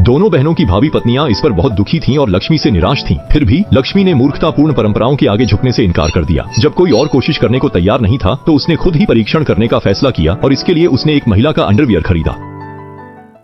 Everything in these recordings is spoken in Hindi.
दोनों बहनों की भावी पत्नियां इस पर बहुत दुखी थीं और लक्ष्मी से निराश थीं। फिर भी लक्ष्मी ने मूर्खतापूर्ण परंपराओं के आगे झुकने से इनकार कर दिया। जब कोई और कोशिश करने को तैयार नहीं था तो उसने खुद ही परीक्षण करने का फैसला किया और इसके लिए उसने एक महिला का अंडरवियर खरीदा।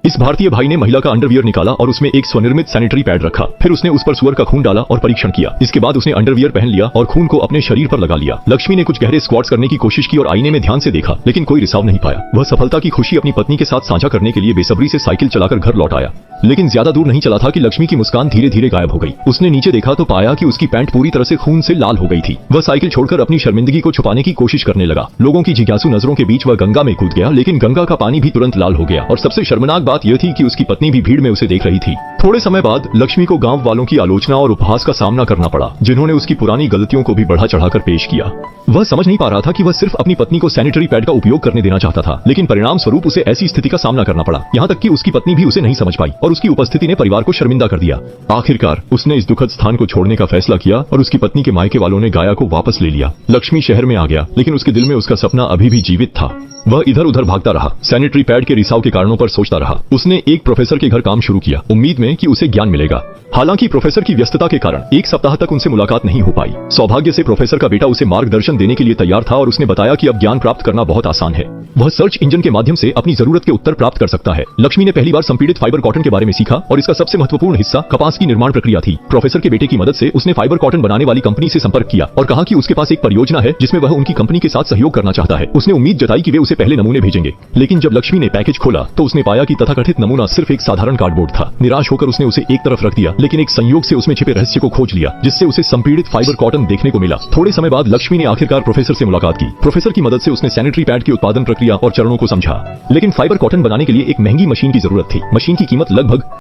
इस भारतीय भाई ने महिला का अंडरवियर निकाला और उसमें एक स्वनिर्मित सैनिटरी पैड रखा। फिर उसने उस पर सुअर का खून डाला और परीक्षण किया। इसके बाद उसने अंडरवियर पहन लिया और खून को अपने शरीर पर लगा लिया। लक्ष्मी ने कुछ गहरे स्क्वाट्स करने की कोशिश की और आईने में ध्यान से देखा, लेकिन कोई रिसाव नहीं पाया। वह सफलता की खुशी अपनी पत्नी के साथ साझा करने के लिए बेसब्री से साइकिल चलाकर घर लौट आया। लेकिन ज्यादा दूर नहीं चला था कि लक्ष्मी की मुस्कान धीरे धीरे गायब हो गई। उसने नीचे देखा तो पाया कि उसकी पैंट पूरी तरह से खून से लाल हो गई थी। वह साइकिल छोड़कर अपनी शर्मिंदगी को छुपाने की कोशिश करने लगा। लोगों की जिज्ञासु नजरों के बीच वह गंगा में कूद गया, लेकिन गंगा का पानी भी तुरंत लाल हो गया। और सबसे शर्मनाक बात यह थी कि उसकी पत्नी भी भीड़ में उसे देख रही थी। थोड़े समय बाद लक्ष्मी को गांव वालों की आलोचना और उपहास का सामना करना पड़ा, जिन्होंने उसकी पुरानी गलतियों को भी बढ़ा चढ़ाकर पेश किया। वह समझ नहीं पा रहा था कि वह सिर्फ अपनी पत्नी को सैनिटरी पैड का उपयोग करने देना चाहता था, लेकिन परिणाम स्वरूप उसे ऐसी स्थिति का सामना करना पड़ा। यहाँ तक कि उसकी पत्नी भी उसे नहीं समझ पाई और उसकी उपस्थिति ने परिवार को शर्मिंदा कर दिया। आखिरकार उसने इस दुखद स्थान को छोड़ने का फैसला किया और उसकी पत्नी के मायके वालों ने गाया को वापस ले लिया। लक्ष्मी शहर में आ गया, लेकिन उसके दिल में उसका सपना अभी भी जीवित था। वह इधर उधर भागता रहा, सैनिटरी पैड के रिसाव के कारणों पर सोचता रहा। उसने एक प्रोफेसर के घर काम शुरू किया, उम्मीद में कि उसे ज्ञान मिलेगा। हालांकि प्रोफेसर की व्यस्तता के कारण एक सप्ताह तक उनसे मुलाकात नहीं हो पाई। सौभाग्य से प्रोफेसर का बेटा उसे मार्गदर्शन देने के लिए तैयार था और उसने बताया कि अब ज्ञान प्राप्त करना बहुत आसान है। वह सर्च इंजन के माध्यम से अपनी जरूरत के उत्तर प्राप्त कर सकता है। लक्ष्मी ने पहली बार संपीड़ित फाइबर कॉटन के बारे में सीखा और इसका सबसे महत्वपूर्ण हिस्सा कपास की निर्माण प्रक्रिया थी। प्रोफेसर के बेटे की मदद से उसने फाइबर कॉटन बनाने वाली कंपनी से संपर्क किया और कहा कि उसके पास एक परियोजना है जिसमें वह उनकी कंपनी के साथ सहयोग करना चाहता है। उसने उम्मीद जताई कि वे उसे पहले नमूने भेजेंगे, लेकिन जब लक्ष्मी ने पैकेज खोला तो उसने पाया कि तथाकथित नमूना सिर्फ एक साधारण कार्डबोर्ड था। निराश होकर उसने उसे एक तरफ रख दिया, लेकिन एक संयोग से उसमें छिपे रहस्य को खोज लिया, जिससे उसे संपीड़ित फाइबर कॉटन देखने को मिला। थोड़े समय बाद लक्ष्मी ने आखिरकार प्रोफेसर से मुलाकात की। प्रोफेसर की मदद से उसने सैनिटरी पैड की उत्पादन प्रक्रिया और चरणों को समझा, लेकिन फाइबर कॉटन बनाने के लिए एक महंगी मशीन की जरूरत थी। मशीन की कीमत लगभग